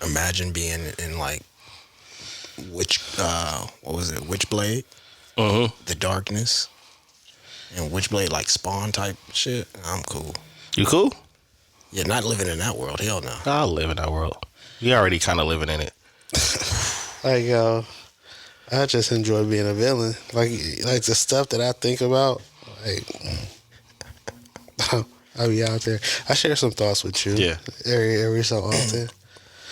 imagine being in like what was it? Witchblade, The Darkness, and Witchblade like Spawn type shit. I'm cool. You cool? Yeah, not living in that world. Hell no. I'll live in that world. You already kind of living in it. Like, yo, I just enjoy being a villain. Like the stuff that I think about, like, I'll be out there. I share some thoughts with you. Yeah. Every so often.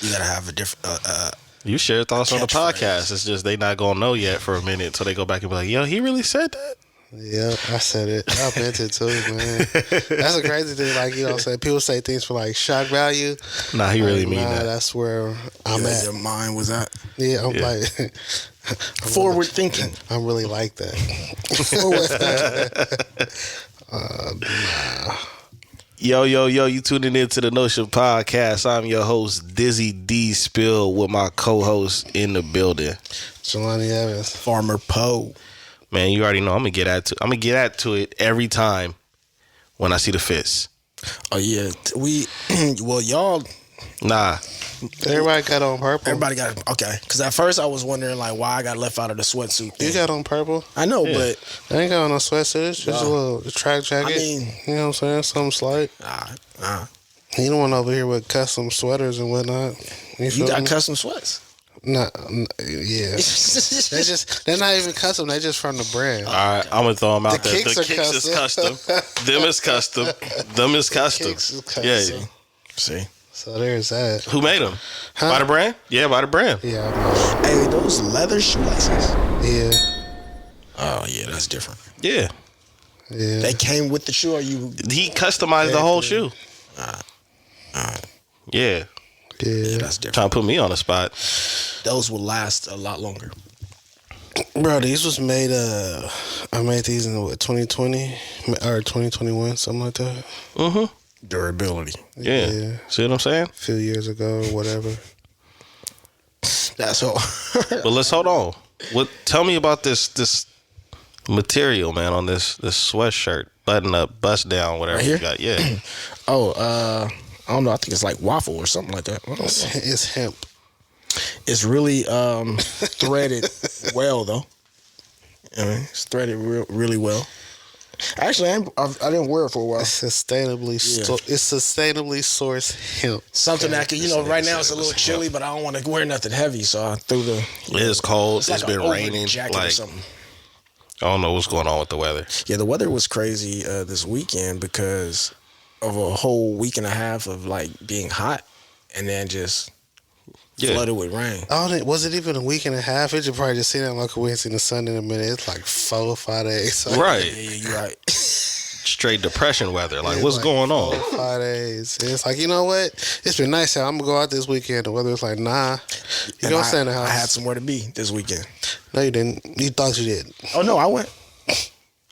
You gotta have a different. You share thoughts on the Catchphrase. podcast. It's just they not gonna know yet for a minute until they go back and be like, yo, he really said that? Yeah, I said it. I meant it too, man. That's a crazy thing. Like, you know what I'm saying? People say things for like shock value. Nah, he really mean that. That's where I'm at. Your mind was at. Yeah, I'm like Forward thinking. I'm really like that. Forward thinking. Nah. Yo, you tuning into the Notion Podcast. I'm your host, Dizzy Dspill, with my co-host in the building, Jelani Evans. Farmer Poe. Man, you already know I'm gonna get at it every time when I see the fist. Oh yeah, well y'all. Nah, Everybody got on purple. Everybody got okay. Because at first I was wondering like why I got left out of the sweatsuit thing. You got on purple. I know, Yeah. but I ain't got on no sweatsuit. It's just a little track jacket. I mean, you know what I'm saying? Something slight. You don't want over here with custom sweaters and whatnot. you got custom sweats. Nah, yeah. They're not even custom. They're just from the brand. all right, I'm gonna throw them out The there. kicks The are kicks is custom. custom. Them is custom. Them is custom. Kicks is custom. Yeah. See. So there's that. Who made them? Huh? By the brand? Yeah, by the brand. Yeah, I know. Hey, those leather shoelaces. Yeah. Oh yeah, that's different. Yeah. Yeah. They came with the shoe, or you? He customized the whole shoe. Yeah. Yeah. That's different. Trying to put me on the spot. Those will last a lot longer. Bro, these was made, I made these in, 2020 or 2021, something like that. Mm-hmm. Durability. Yeah. See what I'm saying? A few years ago or whatever. That's all. But let's hold on. Tell me about this material, man, on this sweatshirt. Button up, bust down, whatever Right here? you got. Yeah. I don't know. I think it's like waffle or something like that. I don't know. It's hemp. It's really threaded well, though. I mean, it's threaded really well. Actually, I didn't wear it for a while. It's sustainably sourced hemp. Something that could, right now it's a little chilly, but I don't want to wear nothing heavy, so I threw the. It's cold. It's like It's been an raining. jacket or Like, something. I don't know what's going on with the weather. Yeah, the weather was crazy this weekend because of a whole week and a half of like being hot, and then just flooded with rain. Oh, was it even a week and a half? It should probably just seem like we ain't seen the sun in a minute. It's like 4 or 5 days. Right. Yeah, you're right. Straight depression weather. Like, It's what's like going on? 4 or 5 days. And it's like, you know what? It's been nice out. I'm going to go out this weekend. The weather was like, nah. You don't stay in the house. I had somewhere to be this weekend. No, you didn't. You thought you did. Oh, no, I went.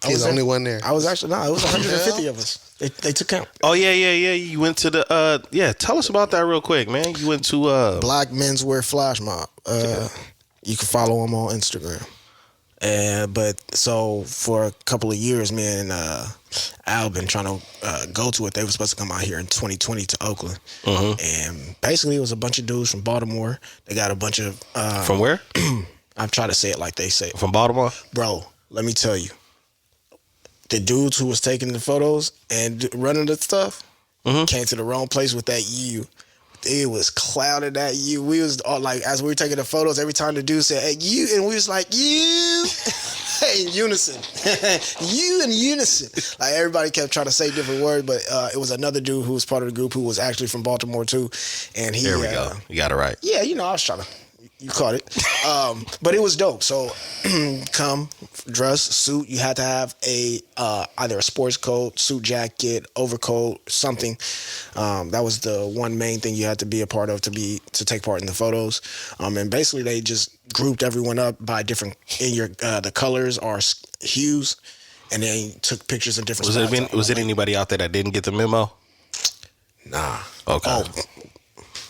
I He's was the only there. one there. I was actually, it was 150 of us. They took count. Oh, yeah. You went to the, tell us about that real quick, man. You went to, Black Menswear Flash Mob. You can follow them on Instagram. But so for a couple of years, me and Al been trying to go to it. They were supposed to come out here in 2020 to Oakland. And basically it was a bunch of dudes from Baltimore. They got a bunch of... from where? I'm trying to say it like they say it. From Baltimore? Bro, let me tell you. The dudes who was taking the photos and running the stuff came to the wrong place with that U. It was clouded at you. We was all like, as we were taking the photos, every time the dude said, "Hey, you," and we was like, "You," hey, in unison, you in unison. Like everybody kept trying to say different words, but it was another dude who was part of the group who was actually from Baltimore too, and he. There we go. You got it right. Yeah, I was trying to. You caught it. But it was dope. So come, dress, suit. You had to have either a sports coat, suit jacket, overcoat, something. That was the one main thing you had to be a part of to take part in the photos. And basically they just grouped everyone up by different the colors or hues, and then took pictures of different. Was it anybody out there that didn't get the memo? Nah. Okay.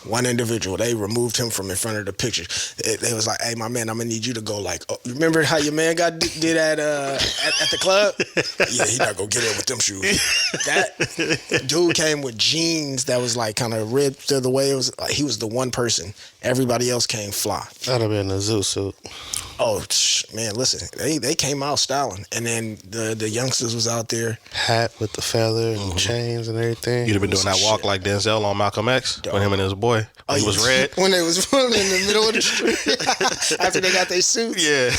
One individual, they removed him from in front of the picture. They was like, "Hey, my man, I'm gonna need you to go." Like, oh, remember how your man got did at the club? Yeah, he not gonna get in with them shoes. That dude came with jeans that was like kind of ripped the way it was. Like, he was the one person. Everybody else came fly. That'd have been a zoo suit. Oh man, listen, they came out styling, and then the youngsters was out there. Hat with the feather and chains and everything. You'd have been doing that walk like Denzel on Malcolm X when him and his boy. He was red. When they was in the middle of the street after they got their suits. Yeah.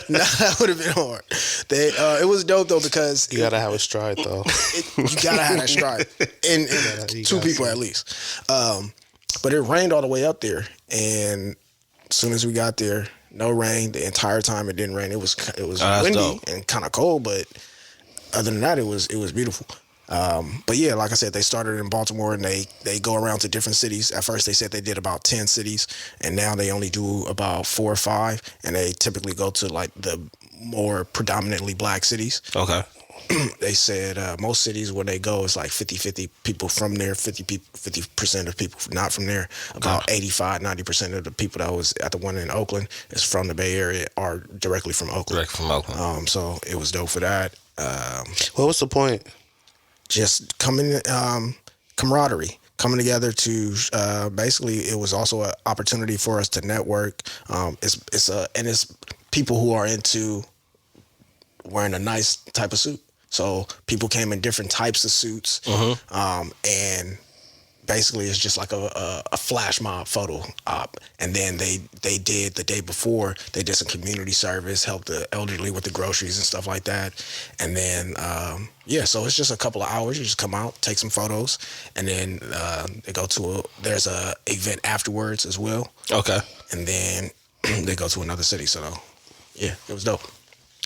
Nah, that would have been hard. It was dope though because You gotta have a stride though. you gotta have that stride, and two people at least. But it rained all the way up there, and as soon as we got there, no rain. The entire time it didn't rain. It was windy dope. and kind of cold, but other than that, it was beautiful. But yeah, like I said, they started in Baltimore and they go around to different cities. At first, they said they did about 10 cities, and now they only do about 4 or 5, and they typically go to like the more predominantly black cities. Okay. They said most cities where they go is like 50-50 people from there, 50% of people not from there. About 85-90% of the people that was at the one in Oakland is from the Bay Area or directly from Oakland. Direct from Oakland. So it was dope for that. What was the point? Just coming, camaraderie. Coming together to basically, it was also an opportunity for us to network. It's people who are into wearing a nice type of suit. So people came in different types of suits, and basically it's just like a flash mob photo op. And then they did the day before, they did some community service, helped the elderly with the groceries and stuff like that. And then so it's just a couple of hours. You just come out, take some photos, and then they go to there's a event afterwards as well. Okay. And then they go to another city. So yeah, it was dope.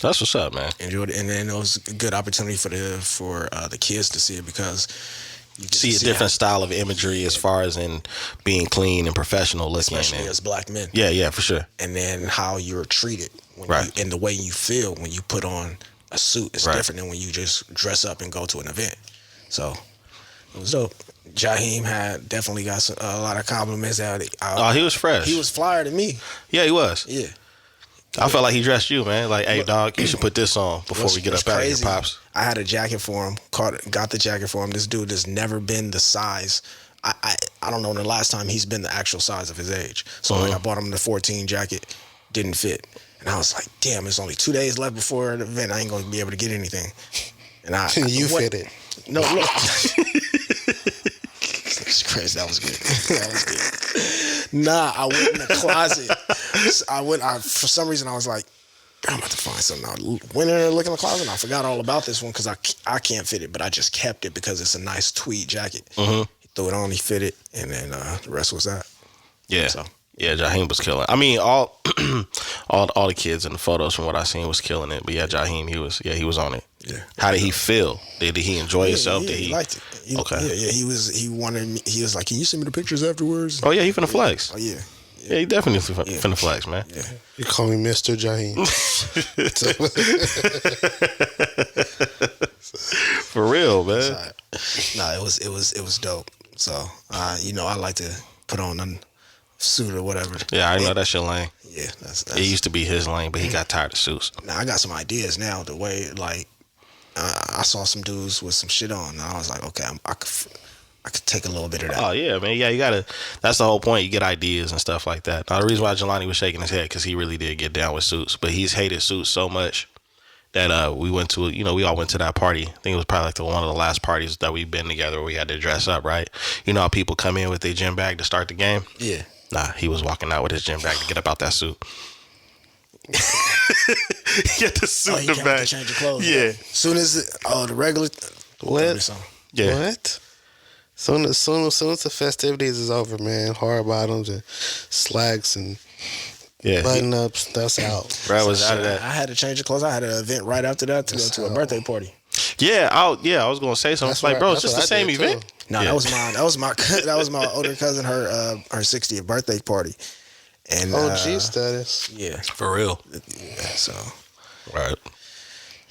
That's what's up, man. Enjoyed it, and then it was a good opportunity for the kids to see it because you see a different style of imagery as far as in being clean and professional looking, especially as black men. Yeah, for sure. And then how you're treated, and the way you feel when you put on a suit is different than when you just dress up and go to an event. So it was dope. Jaheim had definitely got a lot of compliments. He was fresh. He was flyer than me. Yeah, he was. Yeah. I felt like he dressed you, man. Like, hey, dog, you should put this on before we get up out of here, Pops. I had a jacket for him. Got the jacket for him. This dude has never been the size. I don't know the last time he's been the actual size of his age. So I bought him the 14 jacket. Didn't fit. And I was like, damn, it's only 2 days left before the event. I ain't going to be able to get anything. And fit it. No, look. It's crazy. That was good. That was good. Nah, I went in the closet. For some reason, I was like, I'm about to find something. I went in there, looked in the closet, and I forgot all about this one because I can't fit it, but I just kept it because it's a nice tweed jacket. He threw it on, he fit it, and then the rest was that. Yeah. So. Yeah, Jaheim was killing. I mean, all the kids in the photos from what I seen was killing it. But yeah, Jaheim, he was on it. Yeah. How did he feel? Did he enjoy himself? Yeah, he liked it. Okay. Yeah. He wanted me. He was like, "Can you send me the pictures afterwards?" Oh yeah, he finna flex. Oh yeah. Yeah, he definitely finna flex, man. Yeah. You call me Mr. Jaheim. For real, man. Nah, it was dope. So I like to put on a suit or whatever. Yeah, I know that's your lane. Yeah, that's it used to be his lane, but he got tired of suits. Now I got some ideas now. The way I saw some dudes with some shit on, and I was like, okay, I could take a little bit of that. Oh yeah, man. Yeah, you gotta. That's the whole point. You get ideas and stuff like that. Now, the reason why Jelani was shaking his head because he really did get down with suits, but he's hated suits so much that we went to. We all went to that party. I think it was probably like one of the last parties that we've been together where we had to dress up, right? You know how people come in with their gym bag to start the game. Yeah. Nah, he was walking out with his gym bag to get up out that suit. He had the suit in the bag. Change your clothes. Yeah. Soon as the regular. What? Yeah. What? Soon as the festivities is over, man, hard bottoms and slacks and button ups, that's out. Brad was out of that. I had to change the clothes. I had an event right after that to go to a birthday party. Yeah, I was gonna say something. It's like, bro, it's just the same event. No, that was my older cousin, her 60th birthday party. And OG status. Yeah. For real. Yeah, so. Right.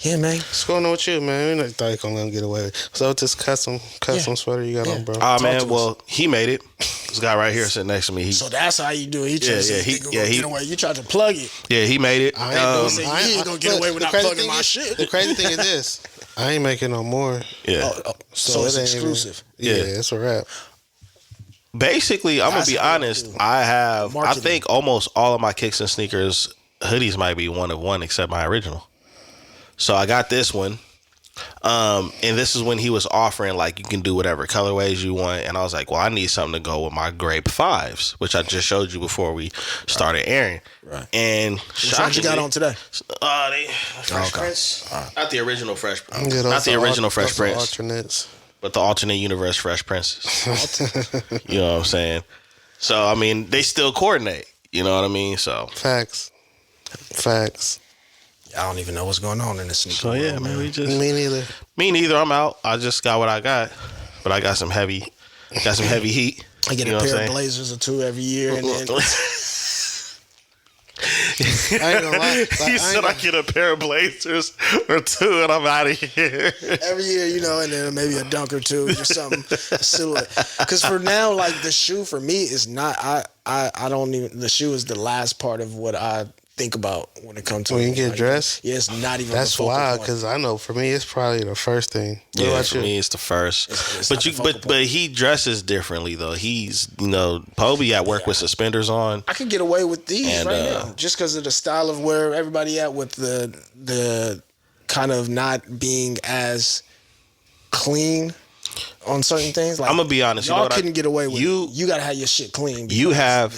Yeah, man. What's going on with you, man? We thought you gonna let him get away with it. So this custom sweater you got on, bro? Man, well, he made it. This guy right here sitting next to me. So that's how you do it. He tried to get away. You tried to plug it. Yeah, he made it. I ain't gonna get away without plugging my shit. The crazy thing is this: I ain't making no more. Yeah. So it's exclusive. Yeah, it's a wrap. Basically, I'm gonna be honest. I think almost all of my kicks and sneakers hoodies might be one of one except my original. So I got this one, and this is when he was offering like you can do whatever colorways you want, and I was like, well, I need something to go with my grape 5s, which I just showed you before we started airing. Right. And what you got on today? Fresh Prince, not the original Fresh, not the original Fresh Prince, alternates, but the alternate universe Fresh Princes. You know what I'm saying? So I mean, they still coordinate. You know what I mean? So facts. I don't even know what's going on in this sneaker. So yeah, man, Me neither. I'm out. I just got what I got, but I got some heavy heat. I get a pair of Blazers or two every year, and then I ain't gonna lie. He said I get a pair of Blazers or two, and I'm out of here. Every year, and then maybe a dunk or two or something. Because for now, like the shoe for me is not. I don't even. The shoe is the last part of what I think about when it comes to when you get dressed. Yeah, it's not even. That's wild because I know for me it's probably the first thing. Yeah, for me it's the first. But he dresses differently though. He's Poe be at work with suspenders on. I could get away with these right now just because of the style of where everybody at with the kind of not being as clean on certain things. Like, I'm gonna be honest. Y'all couldn't get away with it. You gotta have your shit clean. You have.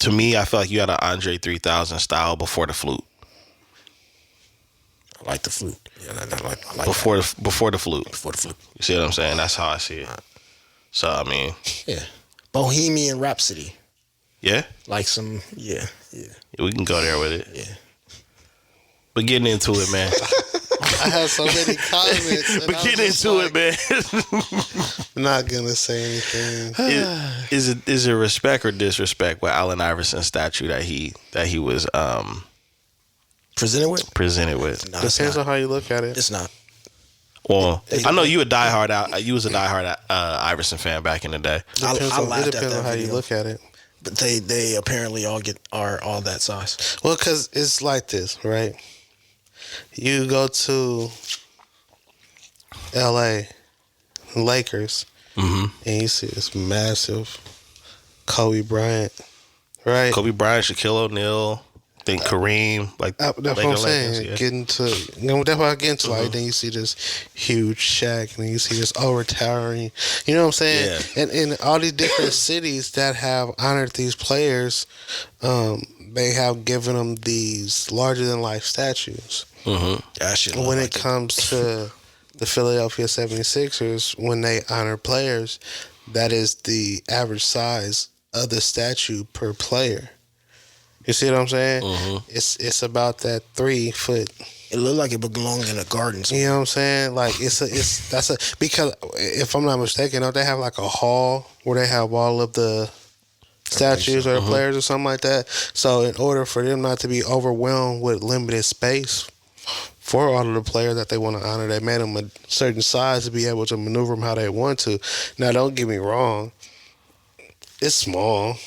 To me, I feel like you had an Andre 3000 style before the flute. I like the flute. Yeah, I like before the flute. Before the flute. You see what I'm saying? That's how I see it. So I mean, yeah, Bohemian Rhapsody. Yeah, like some yeah. We can go there with it. Yeah, but getting into it, man. I had so many comments. But get into it, man. Not gonna say anything. Is it respect or disrespect with Allen Iverson statue that he was presented with? No, depends on how you look at it. It's not. Well, I know you was a diehard Iverson fan back in the day. I laughed it depends on how you look at it. But they apparently are all that size. Well, because it's like this, right? You go to L.A., Lakers, and you see this massive Kobe Bryant, right? Kobe Bryant, Shaquille O'Neal, then Kareem, like that's what I'm saying. Lakers, yeah. That's what I get into. Like, then you see this huge Shaq, and then you see this overtowering. You know what I'm saying? Yeah. And in all these different cities that have honored these players, they have given them these larger than life statues. When it comes to the Philadelphia 76ers, when they honor players, that is the average size of the statue per player. You see what I'm saying? It's about that 3 foot. It looked like it belonged in a garden. You know what I'm saying? Like because if I'm not mistaken, don't they have like a hall where they have all of the statues or the players or something like that? So in order for them not to be overwhelmed with limited space for all of the players that they want to honor, they made them a certain size to be able to maneuver them how they want to. Now, don't get me wrong. It's small,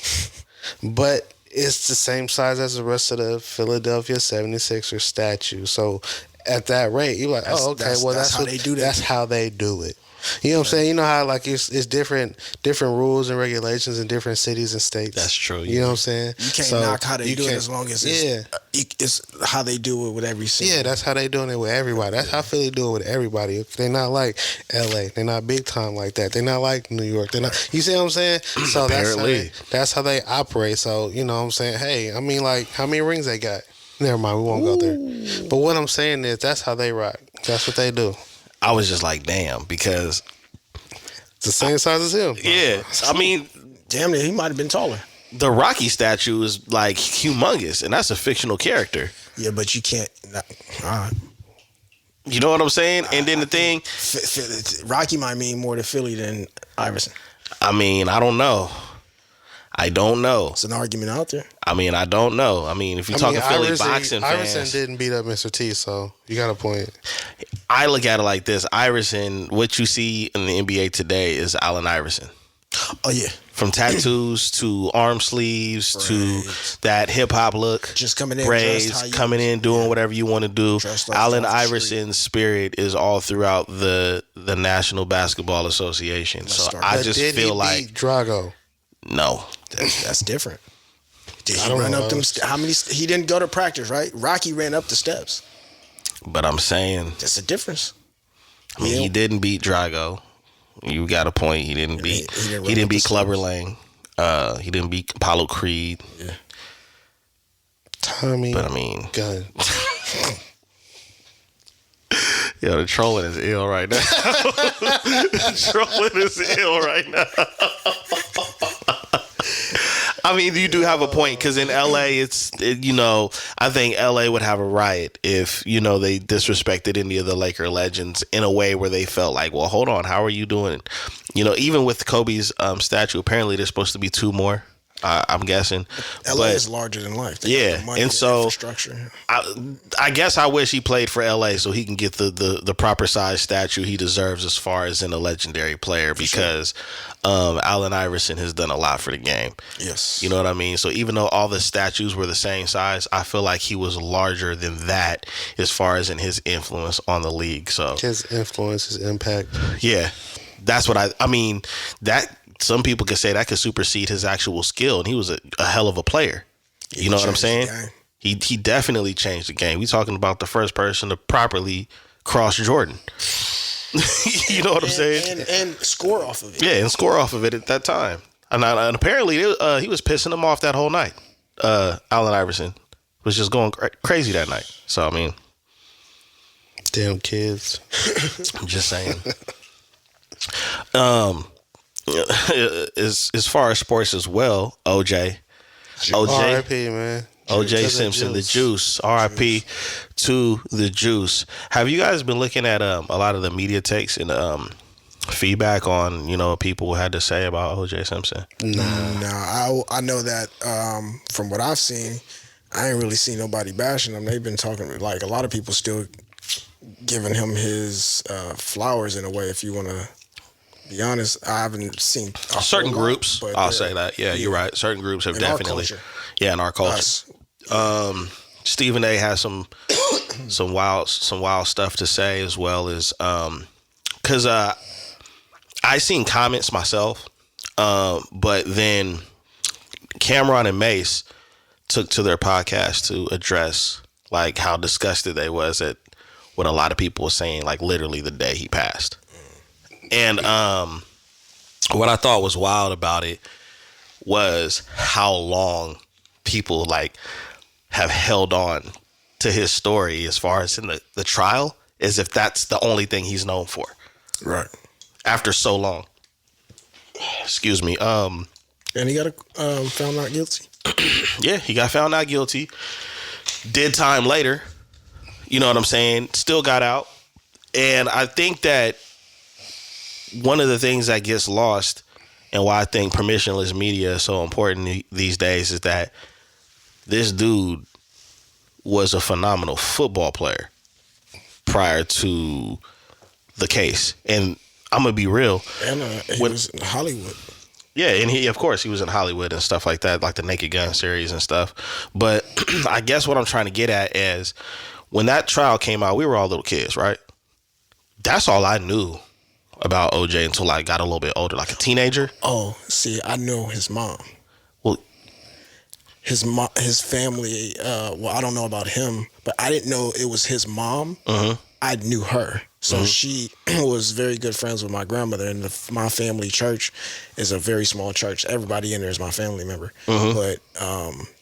but it's the same size as the rest of the Philadelphia 76ers statue. So at that rate, you're like, that's how they do that. That's how they do it. You know what I'm saying? You know how like it's different rules and regulations in different cities and states. That's true. You know what I'm saying? You can't knock how they do it as long as it's how they do it with every city. Yeah, that's how they doing it with everybody. That's how Philly do it with everybody. They're not like LA. They're not big time like that. They're not like New York. They're not. You see what I'm saying? So that's how they operate. So you know what I'm saying? Hey, I mean, like how many rings they got? Never mind, we won't go there. But what I'm saying is that's how they rock. That's what they do. I was just like, damn, because it's the same size as him. Yeah, I mean, damn it, he might have been taller. The Rocky statue is like humongous, and that's a fictional character. Yeah, but you can't. You know what I'm saying? And then the thing, Rocky might mean more to Philly than Iverson. I mean, I don't know. I don't know. It's an argument out there. I mean, I don't know. I mean, if you're talking Philly boxing fans. Iverson didn't beat up Mr. T, so you got a point. I look at it like this. Iverson, what you see in the NBA today is Allen Iverson. Oh, yeah. From tattoos to arm sleeves to that hip hop look, just coming in, braids, coming in, doing whatever you want to do. Allen Iverson's spirit is all throughout the National Basketball Association. So I just feel like Drago. No, that's different. Did he run up them? How many? He didn't go to practice, right? Rocky ran up the steps. But I'm saying that's a difference. I mean, he didn't beat Drago. You got a point. He didn't beat. He didn't beat Clubber Lang. He didn't beat Apollo Creed. Yeah. Tommy. But I mean, gun. Yeah, the trolling is ill right now. The trolling is ill right now. I mean, you do have a point because in LA, I think LA would have a riot if, they disrespected any of the Laker legends in a way where they felt like, well, hold on, how are you doing? Even with Kobe's statue, apparently there's supposed to be 2 more. I'm guessing. LA is larger than life. Yeah, and so I guess I wish he played for LA so he can get the proper size statue he deserves as far as in a legendary player because Allen Iverson has done a lot for the game. Yes, you know what I mean. So even though all the statues were the same size, I feel like he was larger than that as far as in his influence on the league. So his influence, his impact. Yeah, that's what I mean. That. Some people could say that could supersede his actual skill, and he was a hell of a player. You know what I'm saying? He definitely changed the game. We talking about the first person to properly cross Jordan. You know what I'm saying? And score off of it. Yeah, and score off of it at that time. And apparently he was pissing him off that whole night. Allen Iverson was just going crazy that night. So, I mean. Damn kids. I'm just saying. As far as sports as well, OJ, R.I.P. man, OJ Simpson, the Juice, R.I.P. to the Juice. Have you guys been looking at a lot of the media takes and feedback on people who had to say about OJ Simpson? No, I know that from what I've seen, I ain't really seen nobody bashing him. They've been talking like a lot of people still giving him his flowers in a way. If you want to. Be honest, I haven't seen certain groups. I'll say that. Yeah, you're right. Certain groups have definitely, in our culture. Stephen A. has some wild stuff to say as well as because I seen comments myself, but then Cameron and Mace took to their podcast to address like how disgusted they was at what a lot of people were saying, like literally the day he passed. And what I thought was wild about it was how long people like have held on to his story as far as in the trial, as if that's the only thing he's known for. Right. After so long. Excuse me. And he got found not guilty. Yeah, he got found not guilty. Did time later. You know what I'm saying? Still got out. And I think that one of the things that gets lost and why I think permissionless media is so important these days is that this dude was a phenomenal football player prior to the case. And I'm going to be real. And he was in Hollywood. Yeah, and he was in Hollywood and stuff like that, like the Naked Gun series and stuff. But I guess what I'm trying to get at is when that trial came out, we were all little kids, right? That's all I knew about OJ until I got a little bit older, like a teenager. Oh, see, I know his mom. Well, his family. I don't know about him, but I didn't know it was his mom. Mm-hmm. I knew her, so she was very good friends with my grandmother. And my family church is a very small church. Everybody in there is my family member. But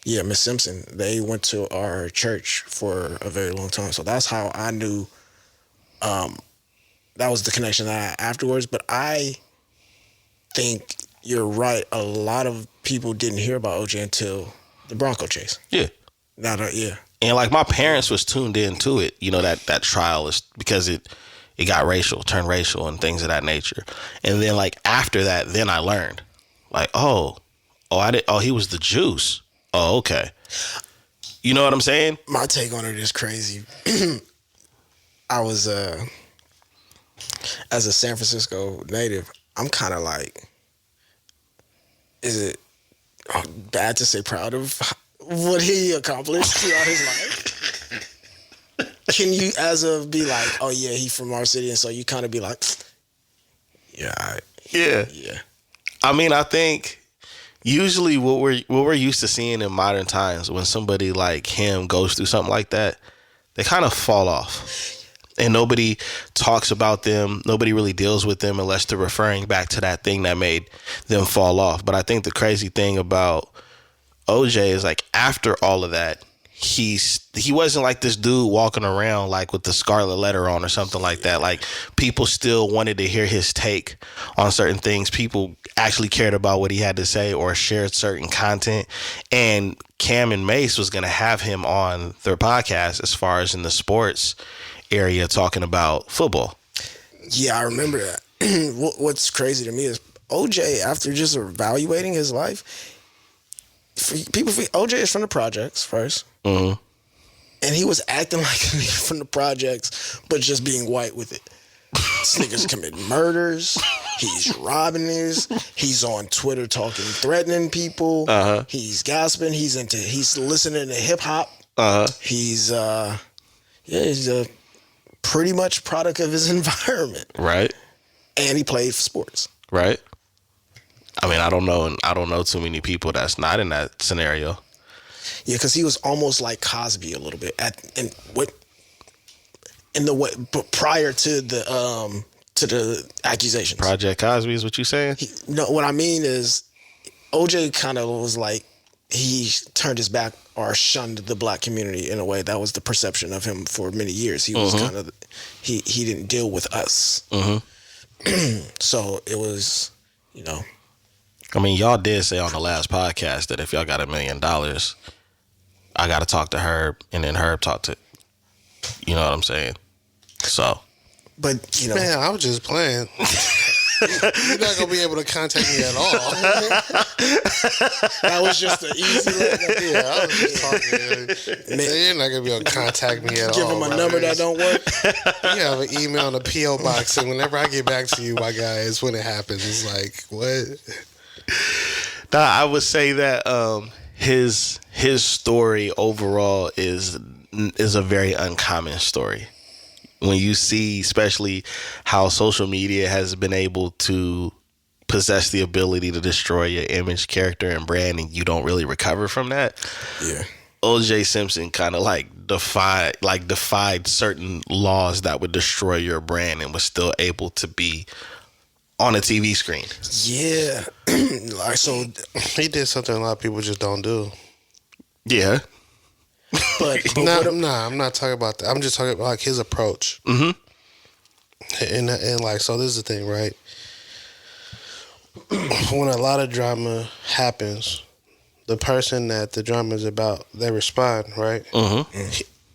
Miss Simpson, they went to our church for a very long time. So that's how I knew. That was the connection that I afterwards. But I think you're right. A lot of people didn't hear about OJ until the Bronco chase. Yeah. And like my parents was tuned into it, that trial is because it got turned racial and things of that nature. And then like after that, then I learned like, oh, Oh, I did. Oh, he was the juice. Oh, okay. You know what I'm saying? My take on it is crazy. I was as a San Francisco native, I'm kind of like, is it bad to say proud of what he accomplished throughout his life? Can you, as of, be like, oh yeah, he from our city, and so you kind of be like, yeah, Yeah. I mean, I think usually what we're used to seeing in modern times, when somebody like him goes through something like that, they kind of fall off. And nobody talks about them. Nobody really deals with them unless they're referring back to that thing that made them fall off. But I think the crazy thing about OJ is, like, after all of that, he wasn't like this dude walking around like with the scarlet letter on or something like that. Like, people still wanted to hear his take on certain things. People actually cared about what he had to say or shared certain content. And Cam and Mace was going to have him on their podcast, as far as in the sports area, talking about football. Yeah, I remember that. What's crazy to me is OJ, after just evaluating his life, OJ is from the projects first. Mm-hmm. And he was acting like a nigga from the projects, but just being white with it. This nigga's committing murders. He's robbing niggas. He's on Twitter talking, threatening people. He's gossiping. He's listening to hip hop. He's a pretty much product of his environment. Right. And he played for sports. Right. I mean, I don't know too many people that's not in that scenario. Yeah, because he was almost like Cosby a little bit but prior to the accusations. Project Cosby is what you saying? No, what I mean is OJ kind of was like, he turned his back or shunned the black community in a way. That was the perception of him for many years. He was kind of, he didn't deal with us. So it was, I mean, y'all did say on the last podcast that if y'all got $1 million, I got to talk to Herb, and then Herb talk to, you know what I'm saying? So. But, Man, I was just playing. You're not going to be able to contact me at all. That was just an easy Yeah, I was just talking. You're not going to be able to contact me at all. Give him a number that don't work. You have an email in the P.O. box, and whenever I get back to you, my guy, is when it happens. It's like, what? Nah, I would say that his story overall is a very uncommon story. When you see, especially how social media has been able to possess the ability to destroy your image, character, and brand, and you don't really recover from that. Yeah. O.J. Simpson kind of defied certain laws that would destroy your brand, and was still able to be on a TV screen. Yeah. So he did something a lot of people just don't do. Yeah. But I'm not talking about that. I'm just talking about like his approach. And like, so this is the thing, right? When a lot of drama happens, the person that the drama is about, they respond, right?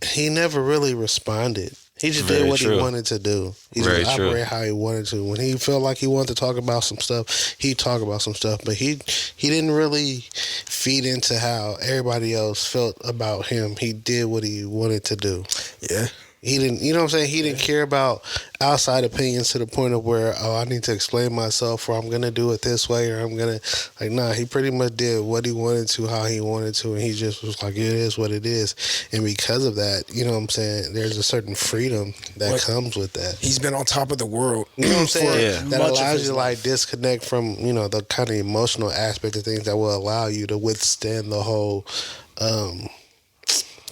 He never really responded. He just did what he wanted to do. He just operated how he wanted to. When he felt like he wanted to talk about some stuff, he talked about some stuff. But he didn't really feed into how everybody else felt about him. He did what he wanted to do. Yeah. He didn't, you know what I'm saying? He didn't care about outside opinions to the point of where, I need to explain myself, or I'm going to do it this way, or I'm going to, nah, he pretty much did what he wanted to, how he wanted to, and he just was like, it is what it is. And because of that, you know what I'm saying, there's a certain freedom that comes with that. He's been on top of the world. You know what I'm saying? Yeah. That allows you to like disconnect from, the kind of emotional aspect of things that will allow you to withstand the whole,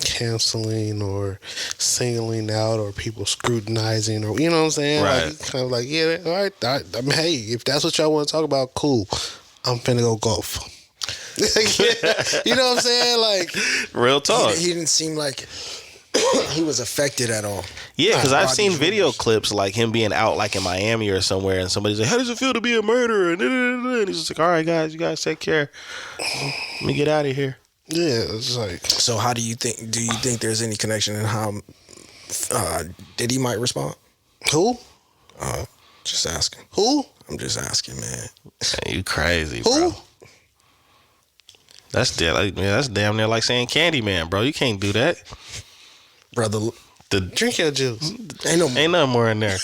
canceling or singling out or people scrutinizing, or you know what I'm saying? Right. Like, kind of like, yeah, all right. I mean, hey, if that's what y'all want to talk about, cool. I'm finna go golf. You know what I'm saying? Like, real talk. He didn't seem like he was affected at all. Yeah, because I've seen video clips like him being out like in Miami or somewhere, and somebody's like, how does it feel to be a murderer? And he's just like, all right, guys, you guys take care. Let me get out of here. Yeah, it's like. So how do you think there's any connection in how Diddy might respond? Who? Just asking. Who? I'm just asking, man. Man, you crazy, Who? bro. That's damn near like saying Candyman, bro. You can't do that, brother. Drink your juice. Ain't nothing more in there.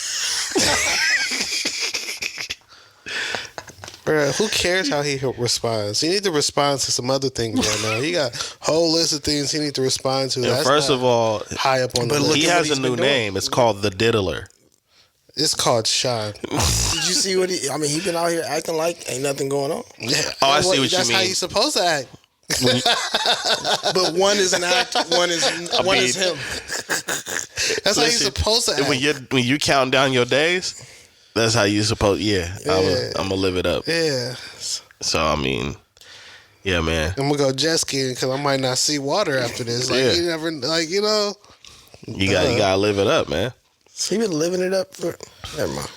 Bro, who cares how he responds? He need to respond to some other things right now. He got a whole list of things he need to respond to. And first of all, high up on the list. He has a new name. It's called the Diddler. It's called Sean. Did you see what he? I mean, he been out here acting like ain't nothing going on. Yeah. Oh, I see what you mean. That's how you supposed to act. But one is an act. One is him. That's how you supposed to act. When you count down your days, that's how you supposed. Yeah. I'm gonna live it up. Yeah. So I mean, yeah, man. I'm gonna go jet skiing because I might not see water after this. Like you never, like you know. You gotta live it up, man. He been living it up for. Never mind.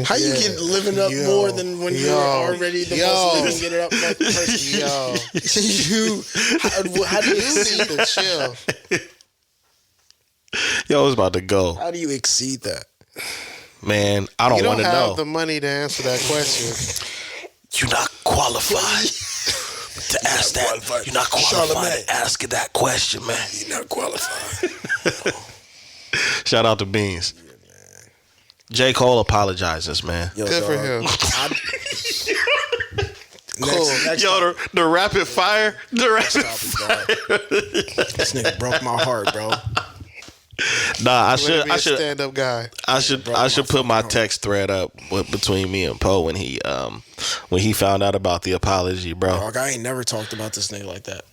How you get living up more than when you're already the most living get it up person? How do you see the chill? Yo, I was about to go. How do you exceed that? Man, I don't want to know. You don't have the money to answer that question. You're not qualified to ask that. You're not qualified to ask that question, man. You're not qualified. Shout out to Beans. Yeah, man. J. Cole apologizes, man. Yo, good for him. Next Yo, the rapid fire. This nigga broke my heart, bro. Nah, I should stand up guy. I should put my text thread up between me and Poe when he found out about the apology, bro. Dog, I ain't never talked about this nigga like that.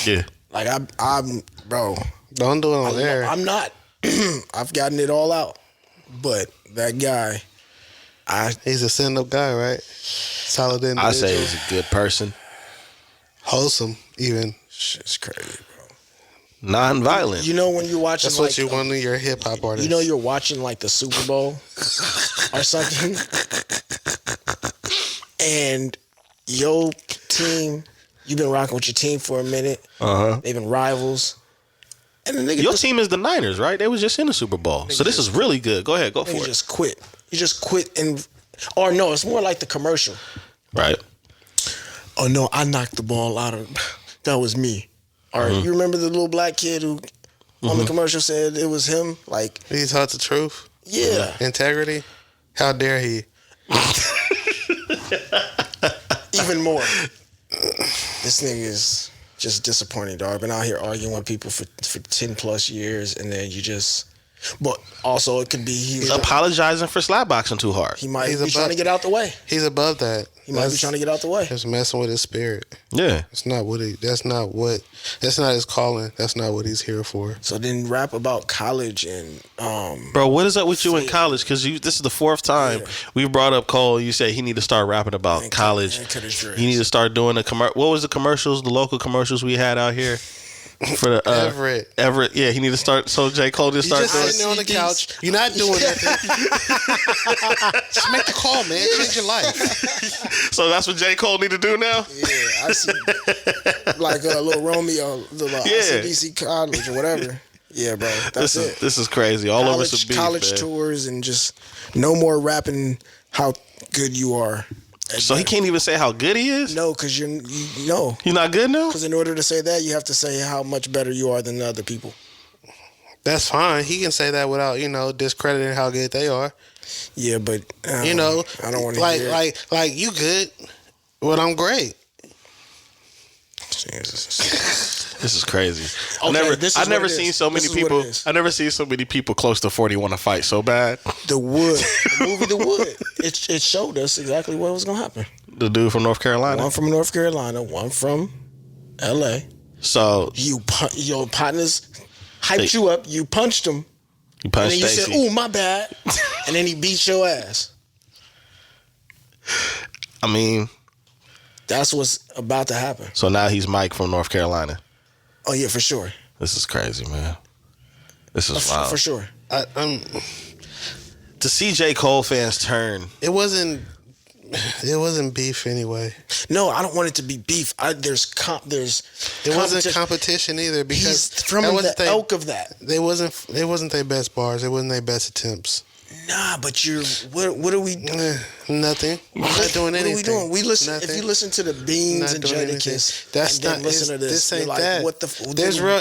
Yeah. Like I'm bro. Don't do it on air. I'm not. I've gotten it all out. But that guy, he's a stand up guy, right? Solid individual. I say he's a good person. Wholesome, even. Shit's crazy, bro. Non-violent. You know when you're watching, that's what you want in your hip hop artist. You know you're watching like the Super Bowl or something, and your team, you've been rocking with your team for a minute. They've been rivals. And the nigga your team is the Niners, right? They was just in the Super Bowl, so this is really good. Go ahead, go for it. You just quit. You just quit, or no, it's more like the commercial, right? Oh no, I knocked the ball out of. That was me. Or you remember the little black kid who on the commercial said it was him? Like he taught the truth. Yeah, integrity. How dare he? Even more. This nigga is just disappointing, dog. Been out here arguing with people for 10 plus years, and then you just. But also, it could be he's apologizing for slapboxing too hard. He might be trying to get out the way. He's above that. He might be trying to get out the way. Just messing with his spirit. Yeah, it's not what he. That's not his calling. That's not what he's here for. So then rap about college and bro, what is up with you in college? Because this is the fourth time we brought up Cole. You said he need to start rapping about college. He need to start doing the What was the commercials? The local commercials we had out here. For the Everett, yeah, he need to start. So J. Cole just start doing. Sitting there on the couch. You're not doing nothing. Just make the call, man. Change your life. So that's what J. Cole need to do now. Yeah, I see. Like little Romeo, the ICDC college or whatever. Yeah, bro. That's it. This is crazy. All over some beef, college tours and just no more rapping how good you are. So he can't even say how good he is? No, because you're not good now? Because in order to say that, you have to say how much better you are than the other people. That's fine. He can say that without, discrediting how good they are. Yeah, but I don't want to hear like you good, but I'm great. This is crazy. Okay, I never seen so many people. I never seen so many people close to 40 want to fight so bad. The movie The Wood. It showed us exactly what was gonna happen. The dude from North Carolina. One from North Carolina. One from L.A. So your partners hyped you up. You punched him. You punched and then Stacey. You said, "Ooh, my bad," and then he beat your ass. I mean, that's what's about to happen. So now he's Mike from North Carolina. Oh yeah, for sure. This is crazy, man. This is wild. For sure. To see J. Cole fans turn. It wasn't beef anyway. No, I don't want it to be beef. It wasn't competition either because he's from the elk of that. It wasn't their best bars. It wasn't their best attempts. Nah, but what are we doing? Nothing. We're not doing anything. What are we doing? We listen. Nothing. If you listen to the Beans and Jadakiss, that's and then not. listen to this ain't you're like, that. What the? There's real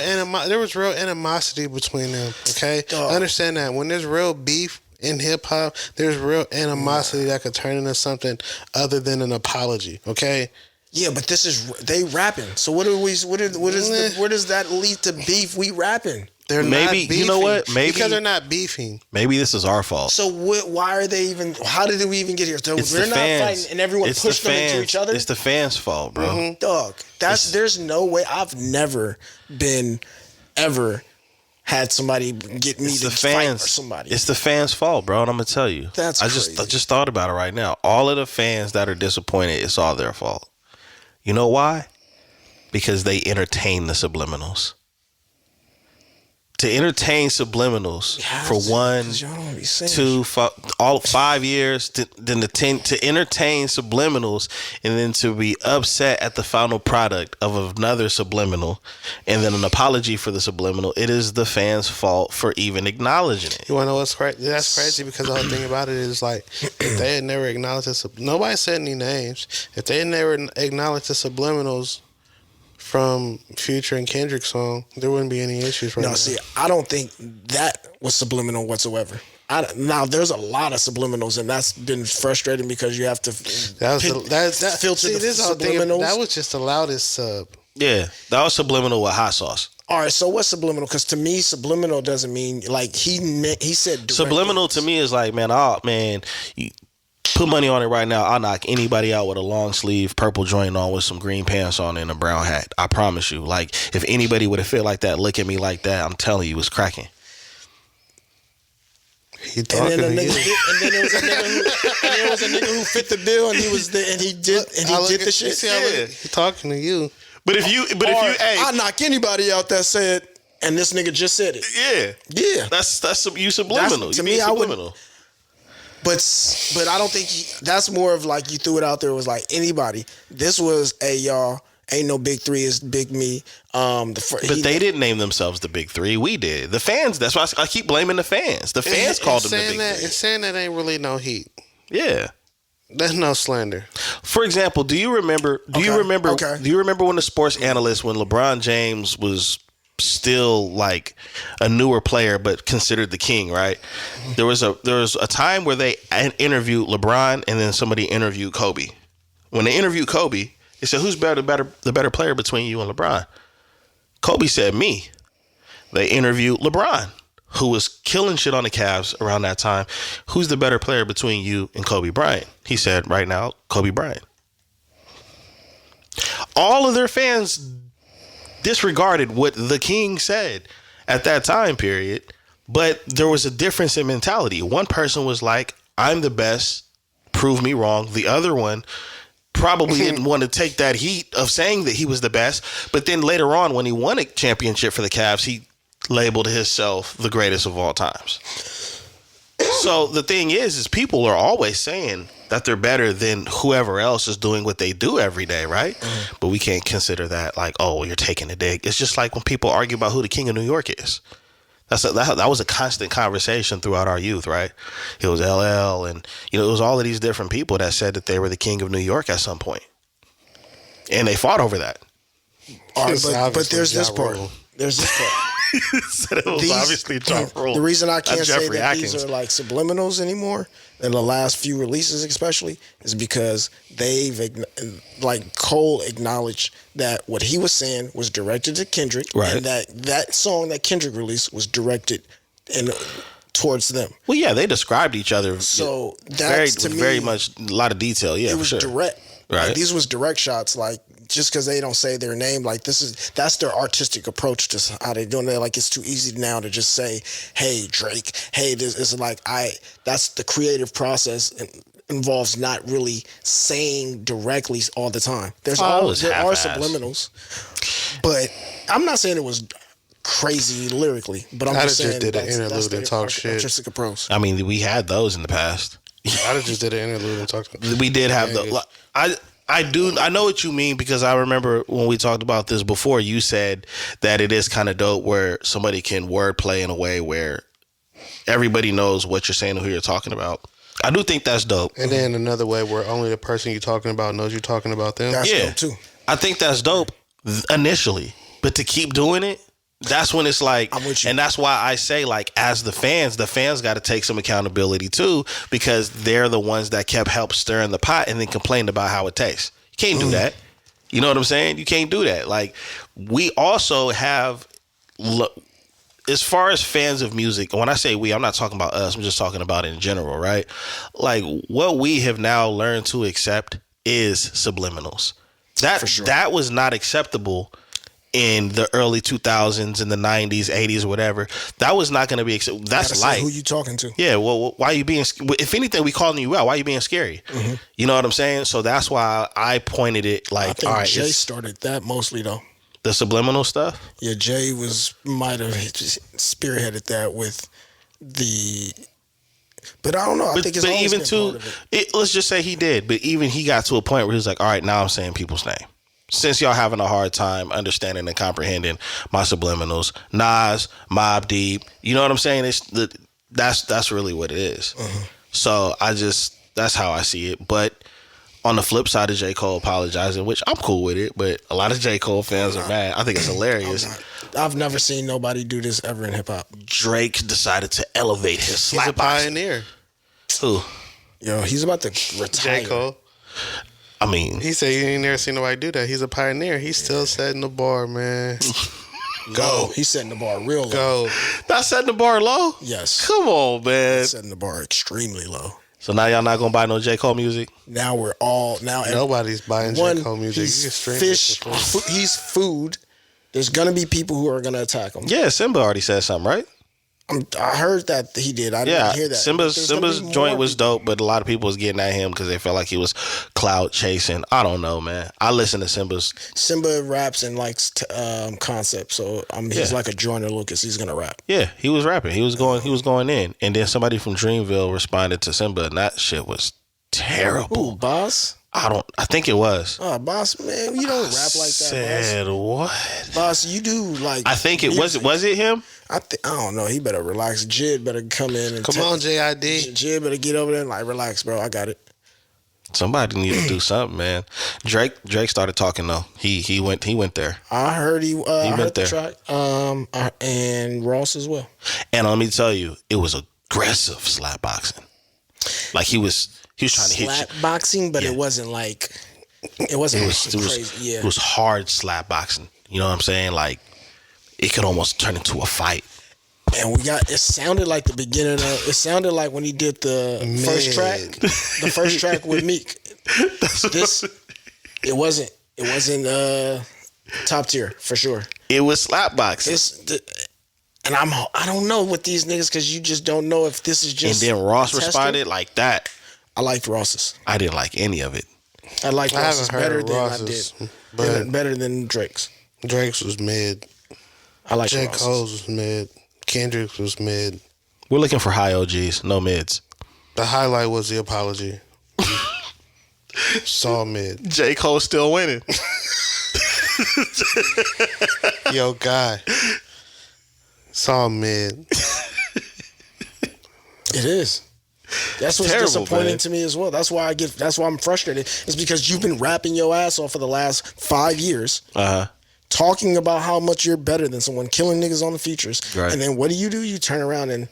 there was real animosity between them. Okay, understand that when there's real beef in hip hop, there's real animosity that could turn into something other than an apology. Okay. Yeah, but this is they rapping. So what are we? Where does that lead to beef? We rapping. They're maybe not beefing. You know what? Maybe because they're not beefing. Maybe this is our fault. So why are they even? How did we even get here? So it's we're the not fans. fighting, and everyone pushed them into each other. It's the fans' fault, bro. Mm-hmm. Dog, there's no way. I've never been ever had somebody get me to fight or somebody. It's the fans' fault, bro. And I'm gonna tell you. That's crazy. I just thought about it right now. All of the fans that are disappointed, it's all their fault. You know why? Because they entertain the subliminals. To entertain subliminals for 1, 2, all 5 years, then to entertain subliminals, and then to be upset at the final product of another subliminal, and then an apology for the subliminal. It is the fans' fault for even acknowledging it. You want to know what's crazy? That's crazy because the whole thing about it is like if they had never acknowledged this, nobody said any names. If they had never acknowledged the subliminals from Future and Kendrick's song, there wouldn't be any issues right now. No, see, I don't think that was subliminal whatsoever. Now, there's a lot of subliminals, and that's been frustrating because you have to filter the subliminals. That was just the loudest sub. Yeah, that was subliminal with hot sauce. All right, so what's subliminal? Because to me, subliminal doesn't mean like he said. Subliminal to me is like, man, you put money on it right now. I'll knock anybody out with a long sleeve purple joint on with some green pants on and a brown hat. I promise you. Like, if anybody would have felt like that, look at me like that, I'm telling you, it's cracking. He talking to you. And then there was a nigga who fit the bill, and he did the shit. Yeah. He talking to you. But if you, I knock anybody out that said, and this nigga just said it. Yeah. That's you subliminal. To me, subliminal. But I don't think that's more of like you threw it out there. It was like anybody. This was y'all. Ain't no big three, is big me. But they didn't name themselves the big three. We did. The fans. That's why I keep blaming the fans. The fans called them the big three. It's saying that ain't really no heat. Yeah. That's no slander. For example, do you remember when the sports analyst, when LeBron James was still like a newer player but considered the king, right? There was a time where they interviewed LeBron and then somebody interviewed Kobe. When they interviewed Kobe, they said, who's the better player between you and LeBron? Kobe said, me. They interviewed LeBron, who was killing shit on the Cavs around that time. Who's the better player between you and Kobe Bryant? He said, right now, Kobe Bryant. All of their fans disregarded what the king said at that time period, but there was a difference in mentality. One person was like, I'm the best, prove me wrong. The other one probably didn't want to take that heat of saying that he was the best, but then later on when he won a championship for the Cavs, he labeled himself the greatest of all times. So the thing is people are always saying that they're better than whoever else is doing what they do every day, right? Mm-hmm. But we can't consider that like, oh, you're taking a dig. It's just like when people argue about who the king of New York is. That was a constant conversation throughout our youth, right? It was LL and, it was all of these different people that said that they were the king of New York at some point. And they fought over that. All right, but there's this part. There's this part. Said it was obviously Ja Rule. The reason I can't say that Atkins. these are like subliminals anymore, in the last few releases especially, is because Cole acknowledged that what he was saying was directed to Kendrick, right, and that song that Kendrick released was directed towards them. Well, yeah, they described each other. So that's to me very much a lot of detail. Yeah, it was direct. Right. Like, these was direct shots. Like, just because they don't say their name, like that's their artistic approach to how they doing it. Like, it's too easy now to just say, "Hey, Drake." Hey, this is like that's the creative process. Involves not really saying directly all the time. There are subliminals, but I'm not saying it was crazy lyrically. But I'm just saying did an interlude and talk shit. Artistic approach. I mean, we had those in the past. I just did an interlude and talked. We did have I know what you mean, because I remember when we talked about this before, you said that it is kind of dope where somebody can wordplay in a way where everybody knows what you're saying and who you're talking about. I do think that's dope. And then another way where only the person you're talking about knows you're talking about them. That's dope too. I think that's dope initially, but to keep doing it, that's when it's like, I'm with you. and that's why I say, like, as the fans got to take some accountability too, because they're the ones that kept help stirring the pot and then complained about how it tastes. You can't do that. You know what I'm saying? You can't do that. Like, we also have, as far as fans of music, when I say we, I'm not talking about us. I'm just talking about in general, right? Like, what we have now learned to accept is subliminals. That was not acceptable in the early 2000s, in the 90s, 80s, or whatever. That was not going to be acceptable. That's light. Who you talking to? Yeah, well, why are you being... If anything, we calling you out. Why are you being scary? Mm-hmm. You know what I'm saying? So that's why I pointed it like... I think all right, Jay started that mostly, though. The subliminal stuff? Yeah, Jay might have spearheaded that with the... But I don't know. I think it's always even been too, part of it. Let's just say he did. But even he got to a point where he was like, all right, now I'm saying people's name. Since y'all having a hard time understanding and comprehending my subliminals, Nas, Mobb Deep, you know what I'm saying? That's really what it is. Mm-hmm. So that's how I see it. But on the flip side of J. Cole apologizing, which I'm cool with it, but a lot of J. Cole fans are mad. I think it's hilarious. I've never seen nobody do this ever in hip hop. Drake decided to elevate his slap. He's a pioneer. Who? Yo, he's about to retire. J. Cole. I mean, he said he ain't never seen nobody do that. He's a pioneer. He's still setting the bar, man. Go. He's setting the bar real low. Go. Not setting the bar low? Yes. Come on, man. He's setting the bar extremely low. So now y'all not gonna buy no J. Cole music? Now nobody's buying J. Cole music. He's food. There's gonna be people who are gonna attack him. Yeah, Simba already said something, right? I heard that he did. I didn't hear that. Simba's joint was dope, but a lot of people was getting at him because they felt like he was clout chasing. I don't know, man. I listen to Simba's. Simba raps and likes concept, so he's like a Joyner Lucas. He's gonna rap. Yeah, he was rapping. He was going in, and then somebody from Dreamville responded to Simba, and that shit was terrible. Ooh, Boss. I think it was. Oh, Boss, man, you don't rap like that. Said Boss. What? Boss, you do like. I think it was. Was it him? I don't know. He better relax. Jid better come in and come on, JID. Jid better get over there and like relax, bro. I got it. Somebody need to do something, man. Drake started talking though. He went there. I heard he went heard there. The track. And Ross as well. And let me tell you, it was aggressive slap boxing. Like he was trying to hit you. Slap boxing, but it wasn't like it wasn't crazy. It was hard slap boxing. You know what I'm saying? Like it could almost turn into a fight. And it sounded like the beginning it sounded like when he did the first track. The first track with Meek. It wasn't top tier for sure. It was slap boxing. And I don't know with these niggas because you just don't know if this is just. And then Ross responded like that. I liked Ross's. I didn't like any of it. I liked Ross's better than Ross's, I did. Better than Drake's. Drake's was mid. I like J. Cole's was mid. Kendrick's was mid. We're looking for high OGs, no mids. The highlight was the apology. Saw mid. J. Cole still winning. Yo, guy. Saw mid. It is. That's what's terrible, disappointing man. to me as well. That's why I'm frustrated. It's because you've been rapping your ass off for the last 5 years. Talking about how much you're better than someone, killing niggas on the features. Right. And then what do? You turn around and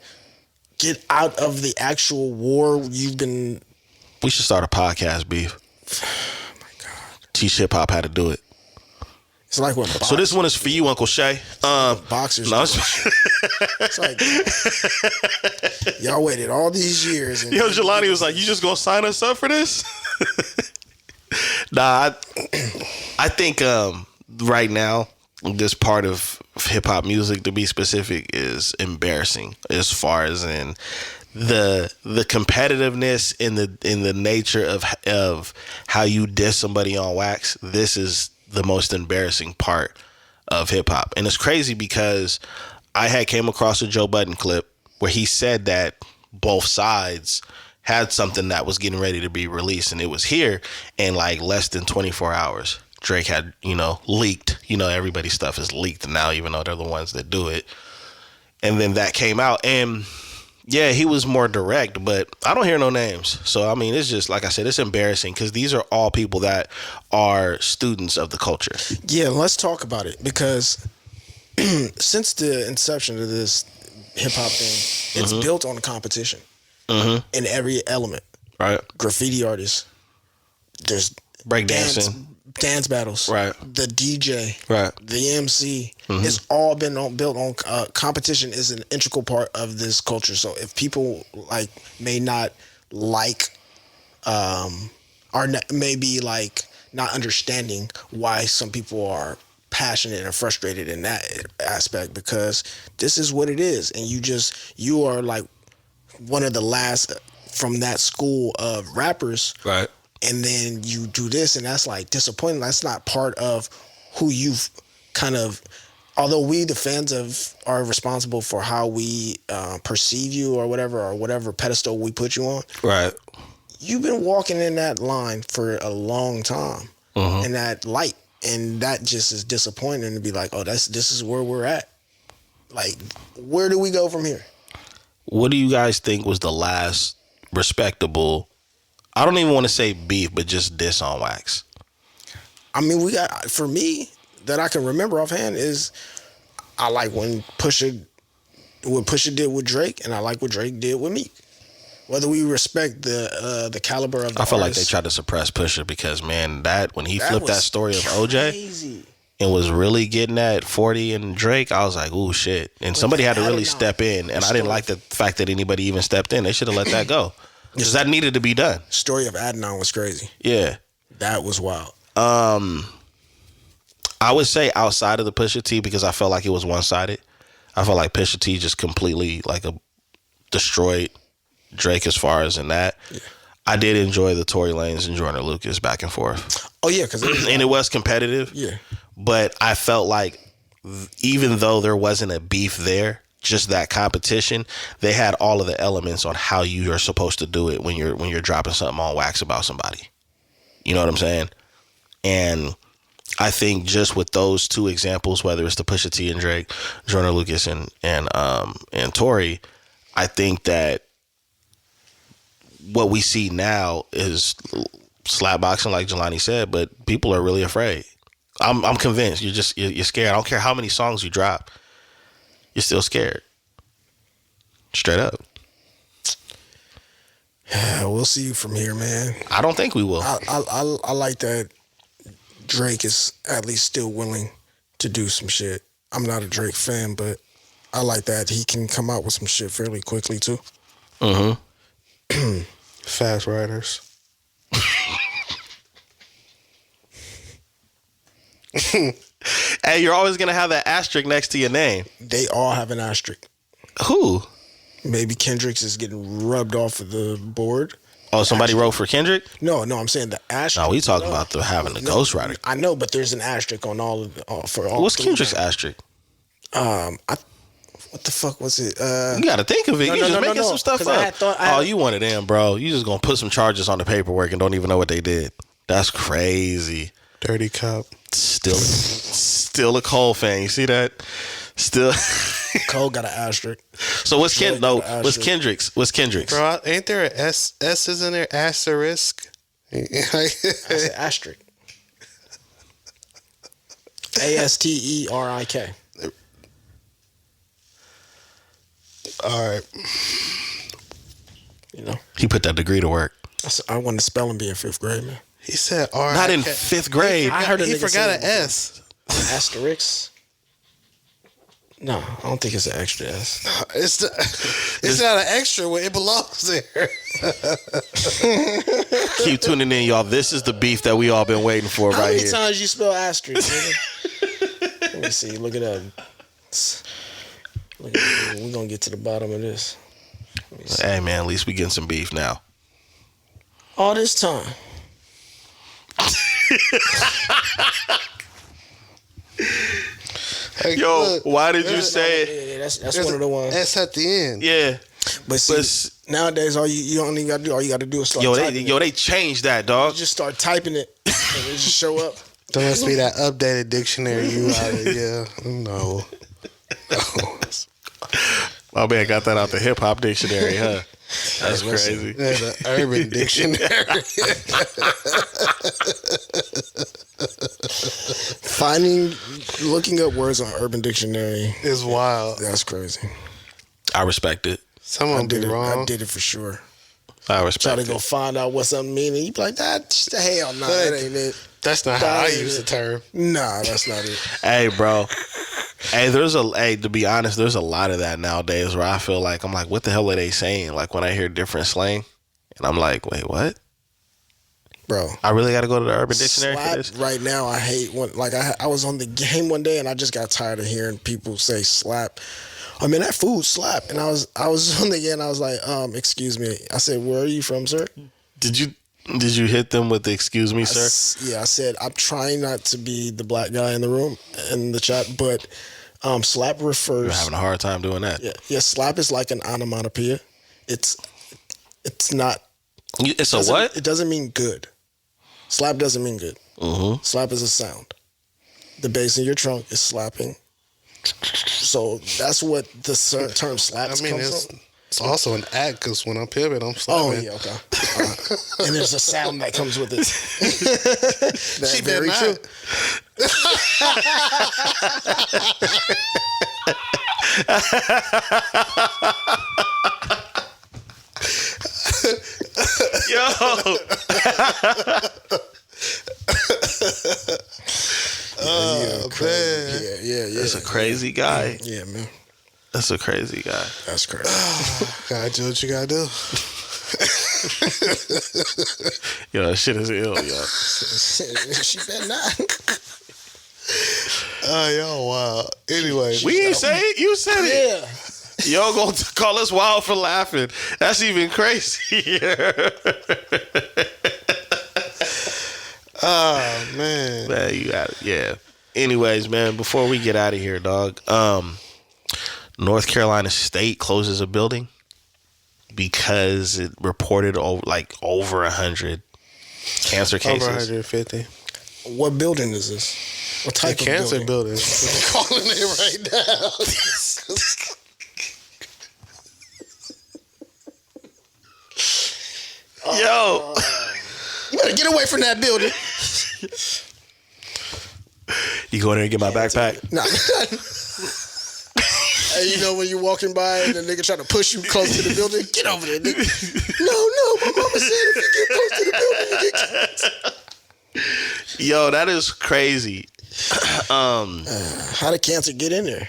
get out of the actual war you've been. We should start a podcast, beef. Oh my God. Teach hip hop how to do it. It's like what. So this one is for you, Uncle Shay. Boxers. No, it's like y'all waited all these years. And Jelani was like, "You just gonna sign us up for this?" Nah, I think right now this part of hip hop music, to be specific, is embarrassing as far as in the competitiveness in the nature of how you diss somebody on wax. This is the most embarrassing part of hip hop. And it's crazy because I had came across a Joe Budden clip where he said that both sides had something that was getting ready to be released, and it was here in like less than 24 hours. Drake had, leaked. Everybody's stuff is leaked now, even though they're the ones that do it. And then that came out, and Yeah, he was more direct, but I don't hear no names. So, I mean, it's just, like I said, it's embarrassing because these are all people that are students of the culture. Yeah, let's talk about it because since the inception of this hip-hop thing, it's built on competition in every element. Right. Graffiti artists, there's Breakdancing. dance battles, Right. the DJ, Right. the MC. It's all been built on competition is an integral part of this culture. So if people like may not like maybe like not understanding why some people are passionate and frustrated in that aspect, because this is what it is, and you are like one of the last from that school of rappers, Right. and then you do this, and that's like disappointing. That's not part of who you've kind of, although we the fans are responsible for how we perceive you or whatever pedestal we put you on. Right. You've been walking in that line for a long time, in that light, and that just is disappointing to be like, oh, this is where we're at. Like, where do we go from here? What do you guys think was the last respectable, I don't even want to say beef, but just diss on wax? I mean, for me, that I can remember offhand is I like what Pusha did with Drake, and I like what Drake did with Meek. Whether we respect the caliber of the I feel like artist, they tried to suppress Pusha because, man, when he flipped that was story of OJ crazy. and was really getting at 40 and Drake, I was like, ooh, shit. And somebody had to really step in, and I didn't like the fact that anybody even stepped in. They should have let that go. Because that needed to be done. Story of Adnan was crazy. Yeah. That was wild. I would say outside of the Pusha T, because I felt like it was one-sided. I felt like Pusha T just completely destroyed Drake as far as in that. Yeah. I did enjoy the Tory Lanez and Joyner Lucas back and forth. Oh yeah, because and it was competitive. Yeah, but I felt like even though there wasn't a beef there, just that competition, they had all of the elements on how you are supposed to do it when you're dropping something on wax about somebody. You know what I'm saying? And I think just with those two examples, whether it's the Pusha T and Drake, Joyner Lucas and Tory, I think that what we see now is slapboxing, like Jelani said, but people are really afraid. I'm convinced. You're scared. I don't care how many songs you drop. You're still scared. Straight up. Yeah, we'll see from here, man. I don't think we will. I like that Drake is at least still willing to do some shit. I'm not a Drake fan, but I like that he can come out with some shit fairly quickly too. Fast riders. Hey, you're always gonna have that asterisk next to your name. They all have an asterisk. Who? Maybe Kendrick's is getting rubbed off of the board. Oh, somebody wrote for Kendrick? No, I'm saying the asterisk. No, we talking about having the ghostwriter. I know, but there's an asterisk on for all. What's Kendrick's asterisk? What the fuck was it? You got to think of it. You just making some stuff up. You one of them, bro. You just gonna put some charges on the paperwork and don't even know what they did. That's crazy. Dirty cop. Still a Cole fan. You see that? Still. Cole got an asterisk. So what's Kendrick's? What's Kendrick's? Bro, ain't there a S's in there? Asterisk. I said asterisk. ASTERIK. All right. You know, he put that degree to work. I wanted spelling bee in 5th grade, man. He said R. Not in 5th grade. I heard he forgot an S. Asterisk. No, I don't think it's an extra S. It's not an extra one. It belongs there. Keep tuning in, y'all. This is the beef that we all been waiting for How right many here. times you spell asterisk? Let me see. Look it up. We're going to get to the bottom of this. Hey, man, at least we getting some beef now. All this time. Yo, look, why did you say it? Yeah, that's one of the ones. S at the end. Yeah. But see, nowadays, all you don't even got to do. All you got to do is start typing it. They changed that, dog. You just start typing it, and it just show up. There must be that updated dictionary you out of. Yeah. No. My man got that out the hip hop dictionary, huh? That's crazy. Yeah, the Urban Dictionary. Looking up words on Urban Dictionary is wild. That's crazy. I respect it. Some of them be wrong. I did it for sure. I respect Try to it. go find out what something mean, and you be like, hell no, that ain't it. That's not how I use the term. Nah, that's not it. Hey, bro. To be honest, there's a lot of that nowadays where I feel like, I'm like, what the hell are they saying? Like when I hear different slang, and I'm like, wait, what? Bro, I really got to go to the Urban Dictionary slap for this? right now. I hate when, like, I was on the game one day and I just got tired of hearing people say slap. I mean, that food slap. And I was on the game. I was like, excuse me. I said, where are you from, sir? Did you hit them with the excuse me, sir? Yeah, I said, I'm trying not to be the black guy in the room, in the chat, but slap refers... You're having a hard time doing that. Yeah, slap is like an onomatopoeia. It's not... It's a what? It doesn't mean good. Slap doesn't mean good. Mm-hmm. Slap is a sound. The bass in your trunk is slapping. So that's what the term slaps comes from. It's also an act because when I'm pivoting, I'm slapping. Oh, yeah, okay. And there's a sound that comes with it. That's She very better true. Yo. Oh, man. Yeah. That's a crazy guy. Yeah, man. That's a crazy guy. That's crazy. Gotta do what you gotta do. Yo, that shit is ill, yo. She better not. Oh, yo, wow. Anyway. We ain't say it. You said it. Yeah. Y'all gonna call us wild for laughing. That's even crazier. Oh, man. Man, you got it. Yeah. Anyways, man, before we get out of here, dog, North Carolina State closes a building because it reported over 100 cancer cases. Over 150. What building is this? What type of Cancer building? building. Calling it right now. Yo. You better get away from that building. You go in there and get my backpack? Nah. Hey, you know when you're walking by and the nigga trying to push you close to the building? Get over there, nigga. No, my mama said if you get close to the building, you get cancer. Yo, that is crazy. How did cancer get in there?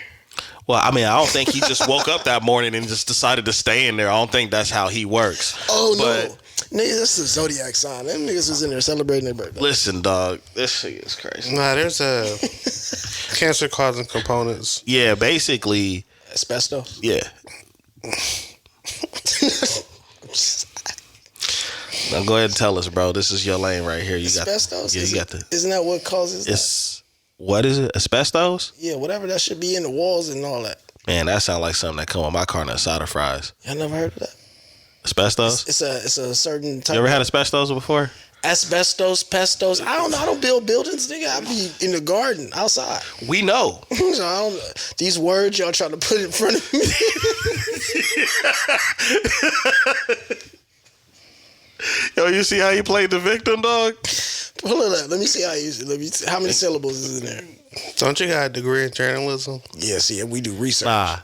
Well, I mean, I don't think he just woke up that morning and just decided to stay in there. I don't think that's how he works. Oh, but, no. Nigga, that's the zodiac sign. Them niggas was in there celebrating their birthday. Listen, dog, this shit is crazy. Nah, there's a cancer-causing components. Yeah, basically. Asbestos? Yeah. Now go ahead and tell us, bro. This is your lane right here. You asbestos? got. Yeah, you got the. Isn't that what causes It's what is it? Asbestos? Yeah, whatever that should be in the walls and all that. Man, that sounds like something that come on my carne asada fries. Y'all never heard of that? Asbestos? It's a certain type. You ever had asbestos before? Asbestos, pestos. I don't know. I don't build buildings, nigga. I be in the garden outside. We know. So I don't, these words y'all trying to put in front of me. Yo, you see how you played the victim, dog? Pull it up. Let me see how you use it. Let me see. How many syllables is in there? Don't you got a degree in journalism? Yeah, see, we do research. Nah.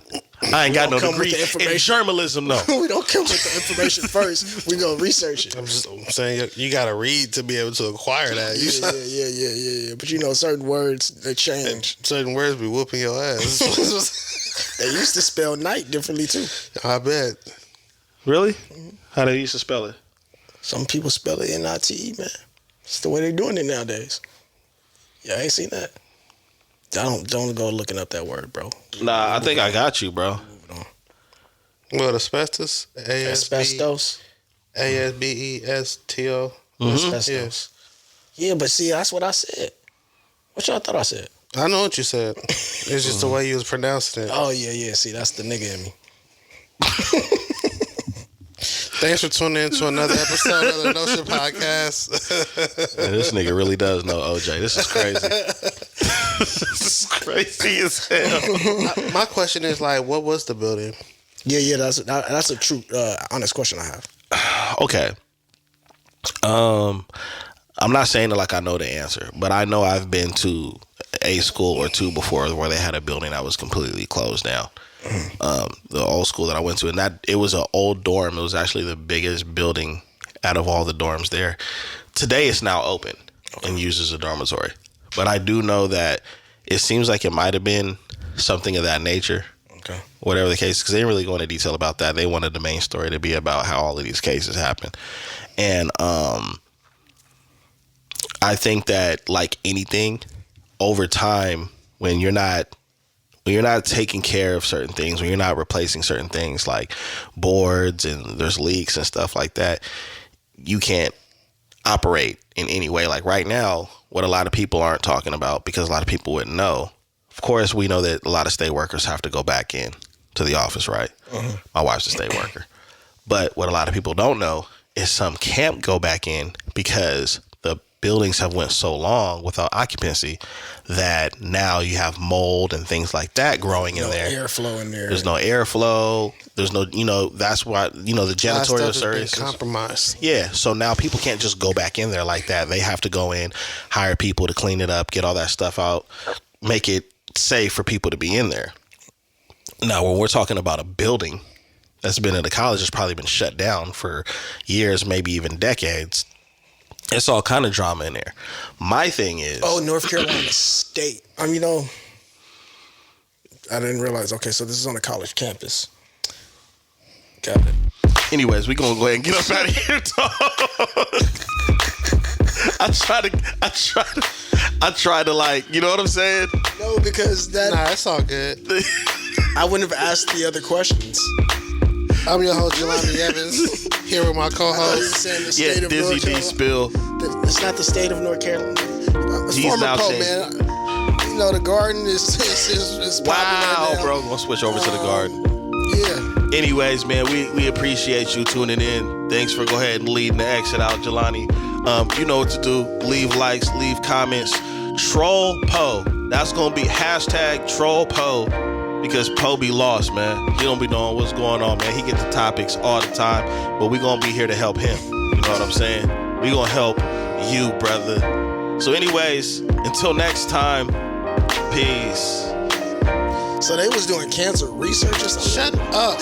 I ain't got no don't come with degree the information. in journalism, though. We don't come with the information first. We go research it. I'm saying you got to read to be able to acquire that. Yeah. But you know, certain words, they change. Certain words be whooping your ass. They used to spell night differently, too. I bet. Really? How they used to spell it? Some people spell it N-I-T-E, man. It's the way they're doing it nowadays. Yeah, I ain't seen that. Don't go looking up that word, bro. Nah, I think I got you, bro. What, asbestos? Asbestos. ASBESTO. Asbestos. Yeah, but see, that's what I said. What y'all thought I said? I know what you said. It's just the way you was pronouncing it. Oh, yeah. See, that's the nigga in me. Thanks for tuning in to another episode of the No Shit Podcast. Man, this nigga really does know OJ. This is crazy. This is crazy as hell. My question is, like, what was the building? Yeah. That's a true, honest question I have. Okay. I'm not saying it like I know the answer, but I know I've been to a school or two before where they had a building that was completely closed down. The old school that I went to, and that it was an old dorm. It was actually the biggest building out of all the dorms there. Today it's now open and used as a dormitory. But I do know that it seems like it might have been something of that nature. Okay. Whatever the case, because they didn't really go into detail about that. They wanted the main story to be about how all of these cases happen. And I think that, like anything, over time, when you're not taking care of certain things, when you're not replacing certain things like boards and there's leaks and stuff like that, you can't operate in any way. Like right now, what a lot of people aren't talking about, because a lot of people wouldn't know. Of course, we know that a lot of state workers have to go back in to the office, right? Uh-huh. My wife's a state worker. But what a lot of people don't know is some can't go back in because the buildings have went so long without occupancy that now you have mold and things like that growing in there. Airflow in there. There's no airflow. There's no, that's why, the janitorial services compromised. Yeah. So now people can't just go back in there like that. They have to go in, hire people to clean it up, get all that stuff out, make it safe for people to be in there. Now, when we're talking about a building that's been at a college that's probably been shut down for years, maybe even decades, it's all kind of drama in there. My thing is... Oh, North Carolina State. I didn't realize. Okay, so this is on a college campus. Got it. Anyways, we're going to go ahead and get up out of here, dog. I try to like, you know what I'm saying? No, because that's all good. I wouldn't have asked the other questions. I'm your host, Jelani Evans, here with my co-host. Dizzy Dspill. It's not the state of North Carolina. He's now Poe, saying, man. The garden is wow, right now. bro. We'll switch over to the garden. Yeah. Anyways, man, we appreciate you tuning in. Thanks for go ahead and leading the exit out, Jelani. You know what to do. Leave likes, leave comments. Troll Poe. That's going to be hashtag Troll Poe, because Poe be lost, man. He don't be knowing what's going on, man. He get the topics all the time, but we going to be here to help him. You know what I'm saying? We going to help you, brother. So anyways, until next time, peace. So they was doing cancer research or something? Shut up.